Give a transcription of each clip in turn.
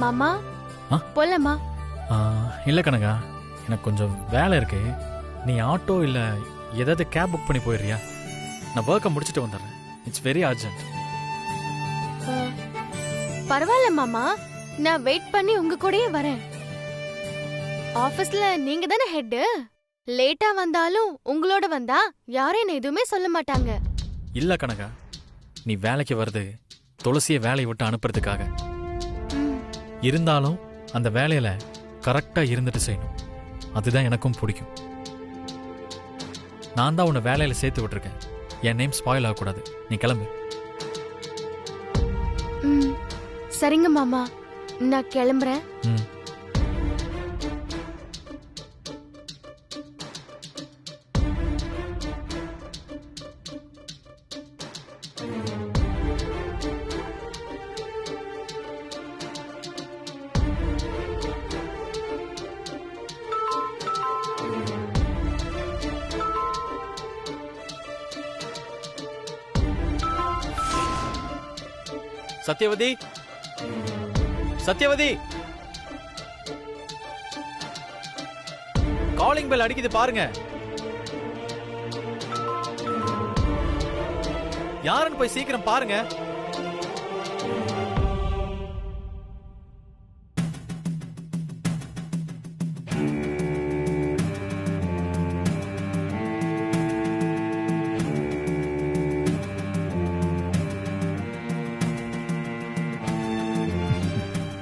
மாமா ஆ? போலாமா? இல்லை கனகா, எனக்கு கொஞ்சம் வேலை இருக்கு. நீ ஆட்டோ இல்லை ஏதாவது கேப் புக் பண்ணி போயிடுறியா? நான் ஒர்க்கை முடிச்சுட்டு வந்துடுறேன். It's very urgent. பரவாயில்ல மாமா, நான் வெயிட் பண்ணி உங்க கூடயே வரேன். ஆபீஸ்ல நீங்க தானே ஹெட். லேட்டா வந்தாலும் உங்களோட வந்தா யாரும் என்ன எதுவுமே சொல்ல மாட்டாங்க. இல்லை கனகா, நீ வேலைக்கு வருது துளசியை வேலையை விட்டு அனுப்புறதுக்காக. ம், இருந்தாலும் அந்த வேலையில கரெக்டா இருந்துட்டு செய்யணும். அதுதான் எனக்கும் பிடிக்கும். நான் தான் உன்னை வேலையில சேர்த்து விட்டுருக்கேன். என் நேம் ஸ்பாயில் ஆகக்கூடாது. நீ கிளம்பு. ம். சரிங்க மாமா, நான் கிளம்புறேன். ம். சத்யவதி, சத்யவதி, காலிங் பெல் அடிக்குது பாருங்க. யாருன்னு போய் சீக்கிரம் பாருங்க.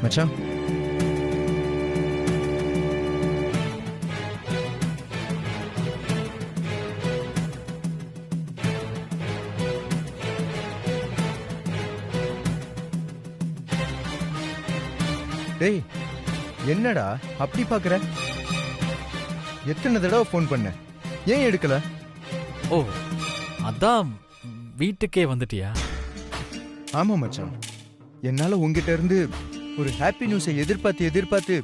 மச்சான், டேய் என்னடா அப்படி பாக்குற? எத்தனை தடவை ஃபோன் பண்ண, ஏன் எடுக்கல? ஓ, அதான் வீட்டுக்கே வந்துட்டியா? ஆமா மச்சான், என்னால உங்ககிட்ட இருந்து ஒரு ஹாப்பி நியூஸை எதிர்பார்த்து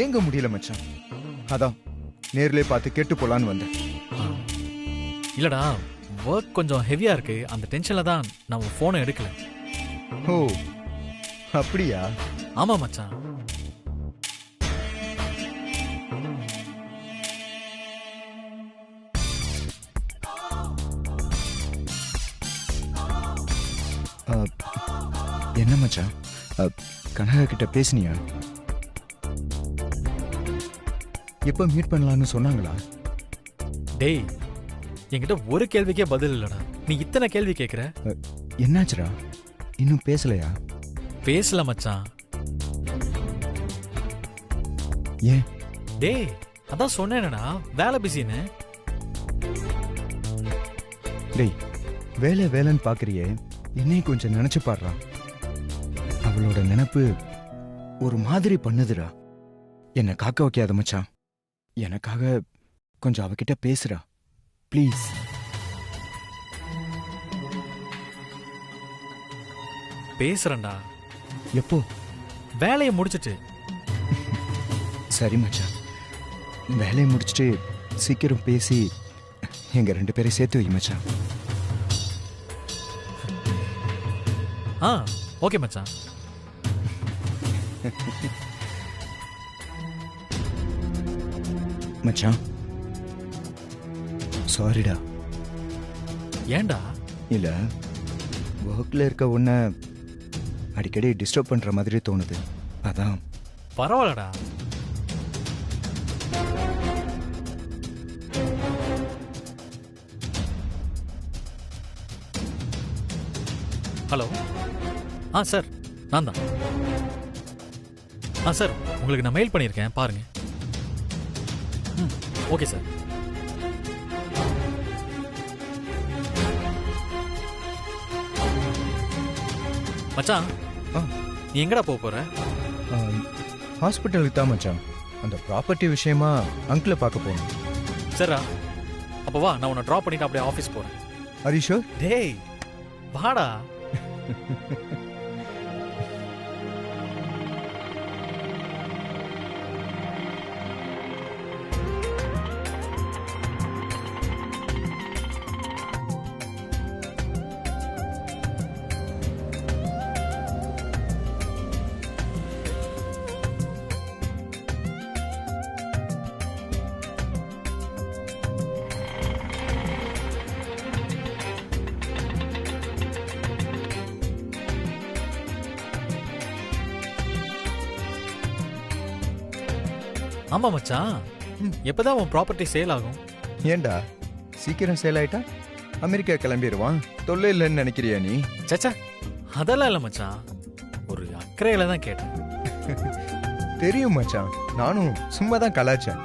ஏங்க முடியல மச்சான். அதான் நேர்லயே பார்த்து கேட்டு போலான்னு வந்தேன். இல்லடா, ஒர்க் கொஞ்சம் ஹெவியா இருக்கு. அந்த டென்ஷன்ல தான் நான் உன் போனை எடுக்கல. ஓ அப்படியா? ஆமா மச்சான். என்ன மச்சான், கனகா கிட்ட பேசுனியா? எப்ப மீட் பண்ணலாம்னு சொன்னாங்களா? டேய், என்கிட்ட ஒரு கேள்விக்கே பதில் இல்லடா. நீ இத்தனை கேள்வி கேக்குற. என்னாச்சுடா, இன்னும் பேசலையா? பேசல மச்சான். ஏன்? டேய், அதான் சொன்னேனடா, வேலை பிஸின்னு. டேய், வேலைன்னு பாக்குறியே, என்னையும் கொஞ்சம் நினைச்சு பாடுறா. அவளோட நினைப்பு ஒரு மாதிரி பண்ணுதுடா. என்ன காக்க வைக்காத மச்சான். எனக்காக கொஞ்சம் அவகிட்ட பேசுறா ப்ளீஸ். பேசுறேன்டா. எப்போ? வேலையை முடிச்சிட்டு. சரி மச்சான், வேலையை முடிச்சிட்டு சீக்கிரம் பேசி எங்க 2 பேரை சேர்த்து வை மச்சான். ஓகே மச்சான். மச்சான் சாரிடா. ஏன்டா? இல்ல, ஒர்க்ல இருக்க உன்னை அடிக்கடி டிஸ்டர்ப் பண்ற மாதிரி தோணுது, அதான். பரவாயில்லடா. ஹலோ. சார், நான் தான். சார், உங்களுக்கு நான் மெயில் பண்ணியிருக்கேன், பாருங்க. Okay sir. மச்சான், நீ எங்கடா போற? ஹாஸ்பிட்டலுக்கு தான் மச்சான். அந்த ப்ராப்பர்ட்டி விஷயமா அங்கிளை பார்க்க போகணும். சரிடா, அப்போ வா, நான் உன்னை ட்ராப் பண்ணிட்டு அப்படியே ஆஃபீஸ் போறேன். Are you sure? டேய் வாடா. ஆமா மச்சான், எப்பதான் உன் ப்ராப்பர்ட்டி சேல் ஆகும்? ஏண்டா சீக்கிரம் சேல் ஆயிட்டா அமெரிக்கா கிளம்பிடுவான், தொல்லை இல்லைன்னு நினைக்கிறியா நீ? சச்சா, அதெல்லாம் இல்ல மச்சான், ஒரு அக்கறையில தான் கேட்டேன். தெரியும் மச்சான், நானும் சும்மா தான் கலாச்சேன்.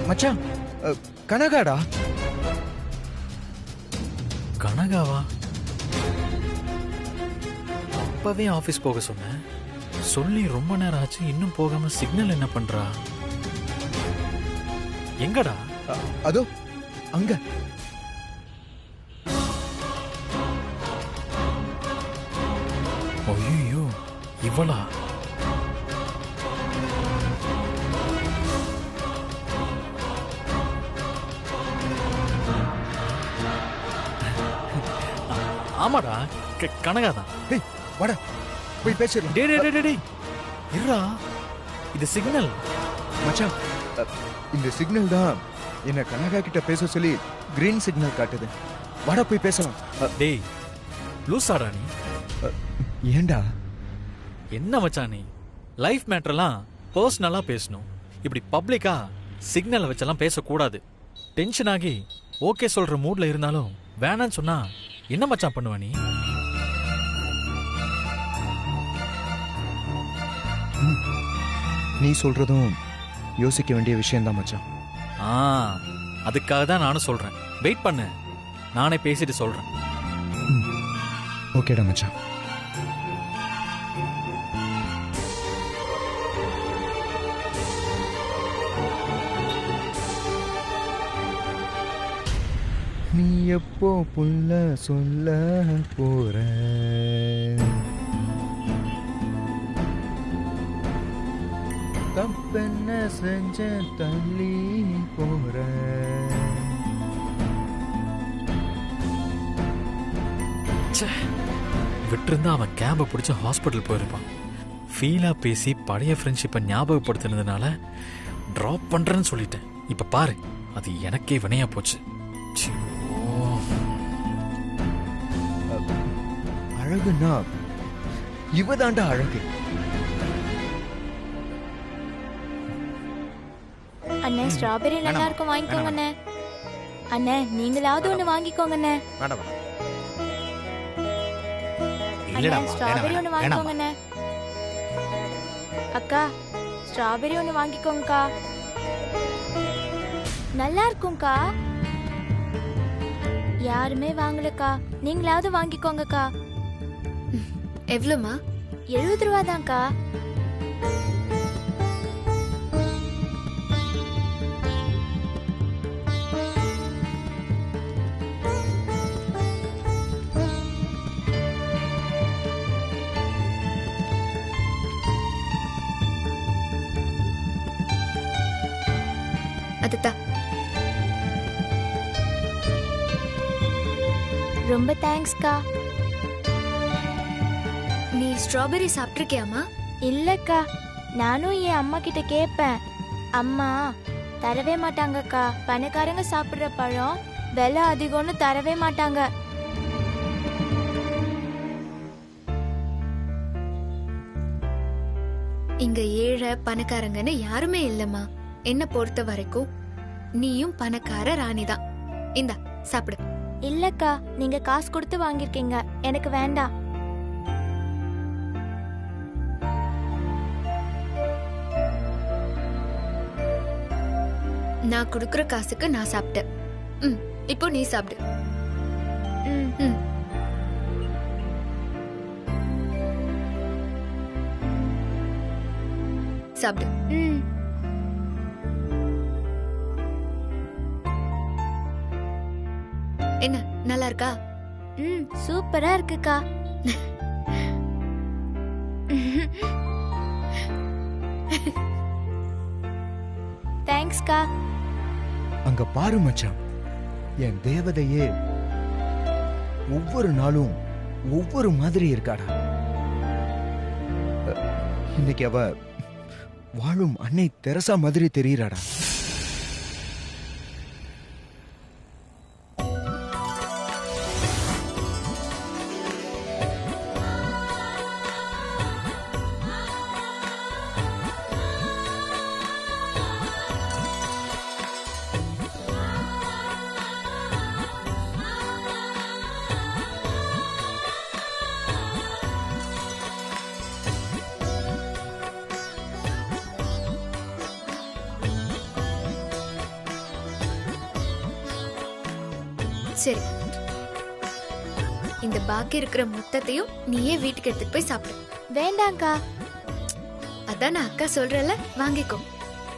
மச்சான், கனகாடா. கனகாவா? அப்பவே ஆபீஸ் போக சொன்னேன், சொல்லி ரொம்ப நேரம் ஆச்சு, இன்னும் போகாம சிக்னல் என்ன பண்றா? எங்கடா? அதோ அங்க. ஐயோ, இவளா? ஆமாடா, கனகாதான். டேய் வாடா போய் பேசிடலாம். டேய் டேய் டேய் டேய், இருடா, இது சிக்னல். மச்சான், இந்த சிக்னல் தான் என்ன கனகா கிட்ட பேச சொல்லி கிரீன் சிக்னல் காட்டுது. வாடா போய் பேசலாம். டேய் லூசாடா நீ. ஏண்டா? என்ன மச்சான் நீ, லைஃப் மேட்டர்லாம் பர்சனலா பேசணும், இப்படி பப்ளிக்கா சிக்னலை வச்செல்லாம் பேசக்கூடாது. டென்ஷன் ஆகி ஓகே சொல்ற மூட்ல இருந்தாலும் வேணான்னு சொன்னா என்ன மச்சான் பண்ணுவ நீ? நீ சொல்றதும் யோசிக்க வேண்டிய விஷயம்தான் மச்சான். அதுக்காக தான் நானும் சொல்றேன், வெயிட் பண்ணு, நானே பேசிட்டு சொல்றேன். ஓகேடா மச்சான். நீ எப்போ புள்ள சொல்ல போற? தப்பென்ன செஞ்ச தள்ளி போற? விட்டிருந்தா அவன் கேபை பிடிச்சி ஹாஸ்பிட்டல் போயிருப்பான். ஃபீலா பேசி பழைய ஃப்ரெண்ட்ஷிப்பை ஞாபகப்படுத்தினதுனால ட்ராப் பண்றேன்னு சொல்லிட்டேன். இப்ப பாரு, அது எனக்கே வினையா போச்சு. அழகுன்னா இவதாண்டா அழகு. அண்ணே, ஸ்ட்ராபெரி நல்லா இருக்கும், வாங்கிக்கோங்க அண்ணே. அண்ணே, நீங்களாவது ஒண்ணு வாங்கிக்கோங்க அண்ணே. அண்ணே, ஸ்ட்ராபெரி ஒண்ணு வாங்கிக்கோங்க அண்ணே. அக்கா, ஸ்ட்ராபெரி ஒண்ணு வாங்கிக்கோங்கக்கா, நல்லா இருக்கும்க்கா. யாருமே வாங்கலக்கா, நீங்களாவது வாங்கிக்கோங்கக்கா. எவ்வளோமா? 70 ரூபா தான்க்கா. அதுதான். ரொம்ப தேங்க்ஸ்க்கா. நீ ஸ்ட்ராபெரி சாப்பிட்டிருக்கியாமா? இல்லக்கா, நானும் என் அம்மா கிட்ட கேட்பேன். அம்மா தரவே மாட்டாங்கக்கா. பணக்காரங்க சாப்பிடுற பழம் விலை அதிகம்னு தரவே மாட்டாங்க. இங்க ஏழை பணக்காரங்கன்னு யாருமே இல்லம்மா. என்ன பொறுத்த வரைக்கும் நீயும் பணக்கார ராணிதான். இந்தா சாப்பிடு. இல்லக்கா, நீங்க காசு கொடுத்து வாங்கிருக்கீங்க, எனக்கு வேண்டாம். நான் கொடுக்குற காசுக்கு நான் சாப்பிட்டேன். இப்போ நீ சாப்பிடு. சாப்பிடு. என்ன நல்லா இருக்கா? சூப்பரா இருக்குக்கா. தேங்க்ஸ்க்கா. அங்க பாரு மச்சான், என் தேவதையே ஒவ்வொரு நாளும் ஒவ்வொரு மாதிரி இருக்காடா. இன்னைக்கு அவ வாழும் அன்னை தெரசா மாதிரி தெரியுறாடா. சரி, இந்த பாக்கி இருக்கிற மொத்தத்தையும் நீயே வீட்டுக்கு எடுத்துட்டு போய் சாப்பிடு. வேண்டாங்க்கா. அதான் நான் அக்கா சொல்றல, வாங்கிக்கோ.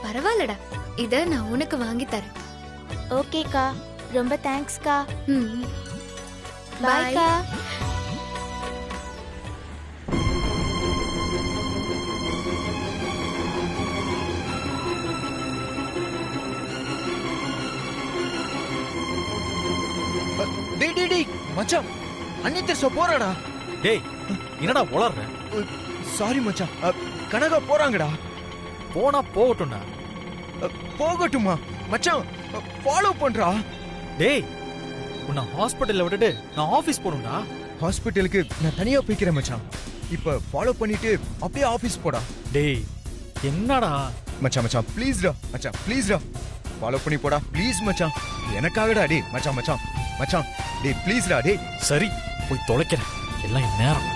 பரவாயில்லடா, இத நான் உனக்கு வாங்கி தரேன். ஓகேக்கா, ரொம்ப தேங்க்ஸ்க்கா. பாய். பாய்க்கா. டேய் டேய் டேய் மச்சான், அன்னை தெரசா போறாடா. டேய் என்னடா உளர்ற? சாரி மச்சான், கனகா போறாங்கடா. போனா போகட்டும்டா. போகட்டுமா மச்சான்? ஃபாலோ பண்றா. டேய் உன்னை ஹாஸ்பிட்டல்ல விட்டுட்டு நான் ஆபீஸ் போகணும்டா. ஹாஸ்பிட்டலுக்கு நான் தனியா போய்க்கிறேன் மச்சான். இப்ப ஃபாலோ பண்ணிட்டு அப்படியே ஆபீஸ் போடா. டேய் என்னடா? மச்சான் மச்சான் ப்ளீஸ்டா, மச்சான் ப்ளீஸ்டா, ஃபாலோ பண்ணி போடா ப்ளீஸ் மச்சான், எனக்காகடா. டேய் மச்சான் மச்சான் மச்சான், டேய் ப்ளீஸ்டா. டேய் சரி, போய் தொலைக்கிறேன். எல்லாம் என் நேரம்.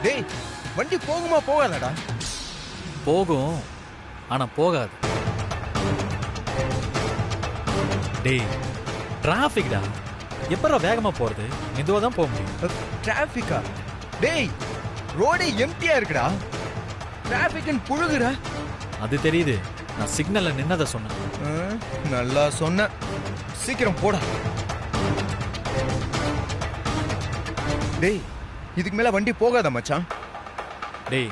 டேய் வண்டி போகுமா போகாதடா? போகும், ஆனா போகாது. டேய் டிராபிக்டா, எப்பறா வேகமா போறது? மெதுவா தான் போக முடியும். டிராபிக்கா? டேய் ரோடே எம்டியா இருக்குடா, டிராபிக்னு புழுகுற. அது தெரியுது, நான் சிக்னல்ல நின்னத சொன்னேன். நல்லா சொன்ன, சீக்கிரம் போடா. டேய் இதுக்கு மேல வண்டி போகாத மச்சான். டேய்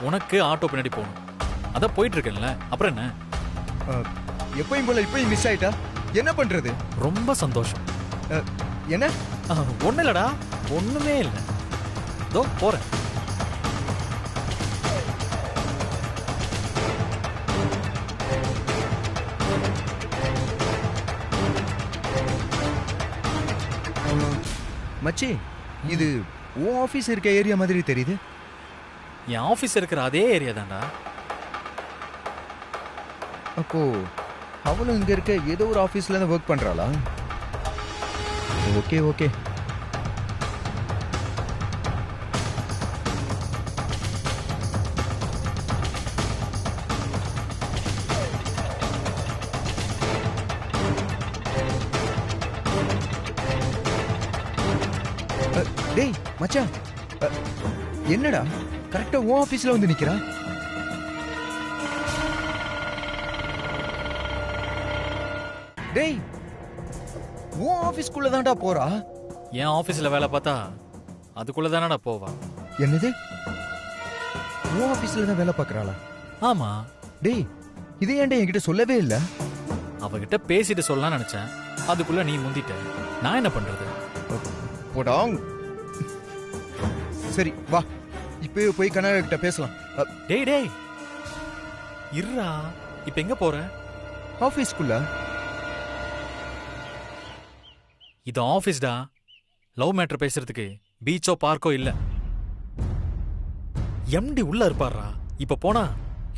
உனக்கு ஆட்டோ பின்னாடி போகணும், அதான் போயிட்டு இருக்கேன்ல, அப்புறம் என்ன? எப்பயும் போல இப்பயும் மிஸ் ஆயிட்டா என்ன பண்றது? ரொம்ப சந்தோஷம். என்ன? ஒண்ணு இல்லடா, ஒண்ணுமே இல்லை. இதோ போறேன். மச்சி, இது உன் ஆபீஸ் இருக்க ஏரியா மாதிரி தெரியுது. என் ஆபீஸ் இருக்கிற அதே ஏரியா தான்டா. அப்போ அவளும் இங்க இருக்க ஏதோ ஒரு ஆபீஸ்ல தான் ஒர்க் பண்றாளா? Okay okay. டேய் மச்சான், என்னடா கரெக்டா உன் ஆபீஸ்ல வந்து நிக்கிறா? டேய் உன் ஆபீஸ்க்குள்ள தான்டா போறா. என் ஆபீஸ்ல வேலை பார்த்தா அதுக்குள்ள தானடா போவா. என்னது, உன் ஆபீஸ்ல தான் வேலை பார்க்கறாளா? ஆமா. டேய் இது ஏன்டா என்கிட்ட சொல்லவே இல்ல? அவகிட்ட பேசிட்டு சொல்லலாம் நினைச்சேன், அதுக்குள்ள நீ முந்திட்ட. நான் என்ன பண்றது? போடாங். சரி வா, இப்பவே போய் கனகா கிட்ட பேசலாம். டேய் டேய் இருடா, இப்ப எங்க போற? ஆபீஸ்க்குள்ள. இது ஆபீஸ்டா, லவ் மேட்டர் பேசுறதுக்கு பீச்சோ பார்க்கோ இல்ல. எம்டி உள்ள இருப்பாரா. இப்ப போனா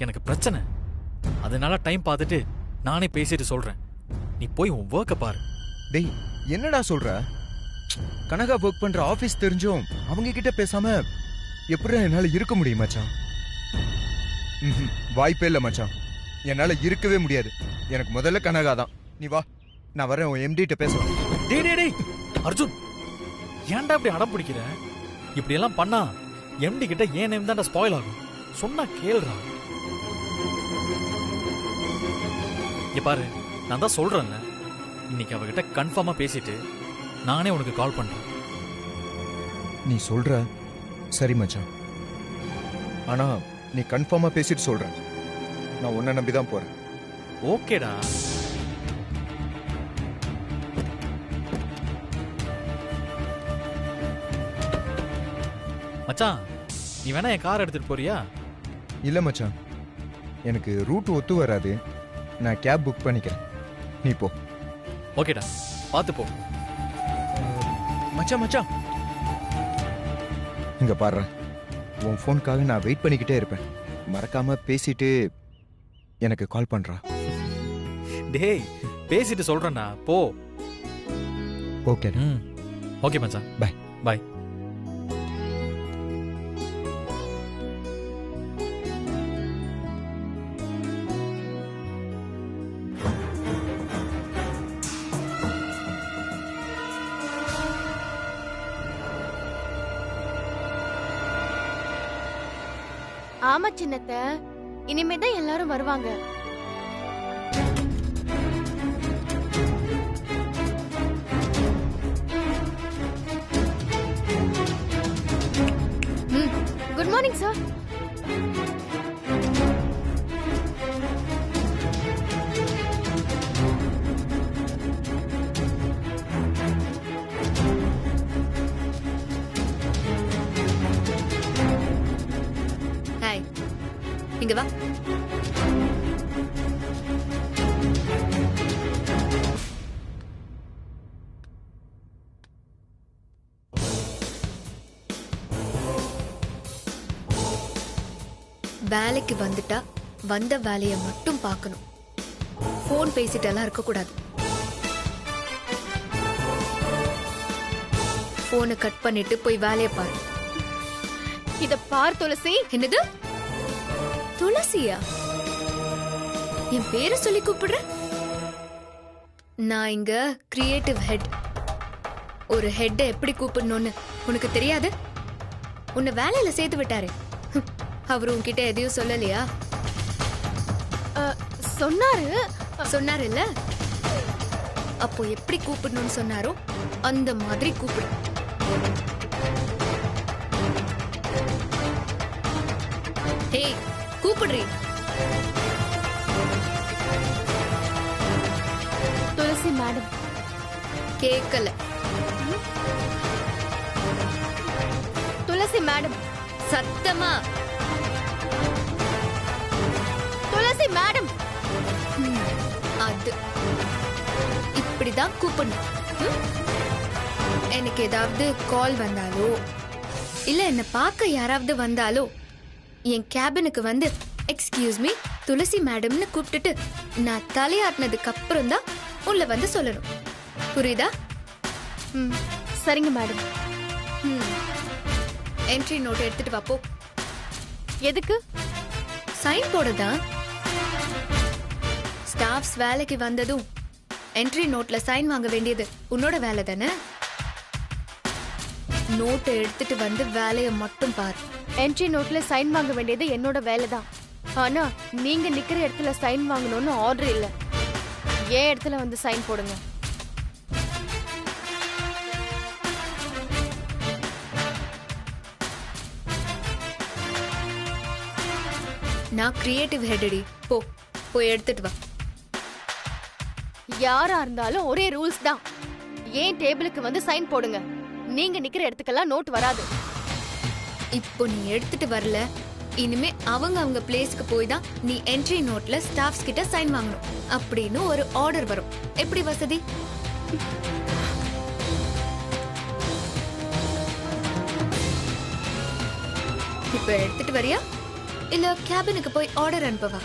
எனக்கு பிரச்சனை, அதனால டைம் பார்த்துட்டு நானே பேசிட்டு சொல்றேன். நீ போய் உன் ஒர்க்க பாரு. டேய் என்னடா சொல்ற? கனகா ஒர்க் பண்ற ஆபீஸ் தெரிஞ்சும் அவங்க கிட்ட பேசாம எப்படி என்னால இருக்க முடியும் மச்சான்? வாய்ப்பே இல்ல மச்சான். என்னால இருக்கவே முடியாது. எனக்கு முதல்ல கனகா தான். நீ வா, நான் வரேன், உன் எம்டிட்ட பேசலாம். டேய் டேய் டேய் அர்ஜுன், ஏன்டா இப்படி அடம் பிடிக்கிற? இப்படி எல்லாம் பண்ணா எம்டி கிட்ட ஏன் நேம் தான்டா ஸ்பாயில் ஆகும். சொன்னா கேளுடா. இங்க பாரு, நான் தான் சொல்றேன்ல, இன்னைக்கு அவகிட்ட கன்ஃபார்மா பேசிட்டு நானே உனக்கு கால் பண்றேன். நீ சொல்ற சரி மச்சான், ஆனா நீ கன்ஃபார்மா பேசிட்டு சொல்ற. நான் உன்னை நம்பி தான் போறேன். ஓகேடா. மச்சான், நீ வேணா என் கார் எடுத்துட்டு போறியா? இல்ல மச்சான், எனக்கு ரூட் ஒத்து வராது. நான் கேப் புக் பண்ணிக்கிறேன், நீ போ. ஓகேடா, பார்த்து போ. மச்சான் மச்சான், இங்க பாரு, உன் ஃபோனுக்காக நான் வெயிட் பண்ணிக்கிட்டே இருப்பேன். மறக்காம பேசிட்டு எனக்கு கால் பண்றா. டேய், பேசிட்டு சொல்றேன்டா, போ. ஓகே. ஓகே மச்சான், பை பை. ஆமா சின்னத்த, இனிமேதான் எல்லாரும் வருவாங்க. Good morning sir. ஹாய், இங்க வா. வேலைக்கு வந்துட்டா வந்த வேலையை மட்டும் பார்க்கணும். போன் பேசிட்டெல்லாம் இருக்க கூடாது. போனை கட் பண்ணிட்டு போய் வேலையை பாரு. இத பார் துளசி. என்னது துளசியா? என் பேரை சொல்லி கூப்பிடுற? நான் இங்க கிரியேட்டிவ் ஹெட். ஒரு ஹெட் எப்படி கூப்பிடணும்னு உனக்கு தெரியாது? உன்னை வேலையில சேர்த்து விட்டாரு. அவரு உன்கிட்ட எதையும் சொல்லலையா? சொன்னாரு இல்ல? அப்போ எப்படி கூப்பிடணும்னு சொன்னாரோ அந்த மாதிரி கூப்பிடு. ஏய், கூப்பிடுறீ? துளசி மேடம். கேக்கல. துளசி மேடம். சத்தமா. துளசி மேடம். அது இப்படிதான் கூப்பிடணும். எனக்கு ஏதாவது கால் வந்தாலோ இல்ல என்ன பார்க்க யாராவது வந்தாலோ என் கேபினுக்கு வந்து எக்ஸ்கியூஸ் மீ துளசி மேடம்னு கூப்பிட்டுட்டு நான் தலையாட்டினதுக்கு அப்புறம் தான் உள்ள வந்து சொல்லணும். புரியுதா? சரிங்க மேடம். என்ட்ரி நோட் எடுத்துட்டு வா போ. எதுக்கு? சைன் போடதான். ஸ்டாஃப்ஸ் வேலைக்கு வந்ததும் என்ட்ரி நோட்ல சைன் வாங்க வேண்டியது உன்னோட வேலை தானே? நோட்டை எடுத்துட்டு வந்து வேலையை மட்டும் பாரு. என்ட்ரி நோட்ல சைன் வாங்க வேண்டியது என்னோட வேலை தான். ஆனா நீங்க நிக்கிற இடத்துல சைன் வாங்கணும்னு ஆர்டர் இல்ல. ஏன் இடத்துல வந்து சைன் போடுங்க. நான் கிரியேட்டிவ் ஹெட்டடி. போ, போய் எடுத்துட்டு வா. யாரா இருந்தாலும் ஒரே ரூல்ஸ் தான். ஏன் டேபிளுக்கு வந்து சைன் போடுங்க. நீங்க நிக்கிற இடத்துக்கெல்லாம் நோட் வராது. இப்போ நீ எடுத்துட்டு வரல, இனிமே அவங்க பிளேஸ்க்கு போய் தான் நீ என்ட்ரி நோட்ல ஸ்டாஃப்ஸ் கிட்ட சைன் வாங்கணும் அப்படின்னு ஒரு ஆர்டர் வரும். எப்படி வசதி? இப்ப எடுத்துட்டு வரியா இல்ல கேபினுக்கு போய் ஆர்டர் அனுப்பவா?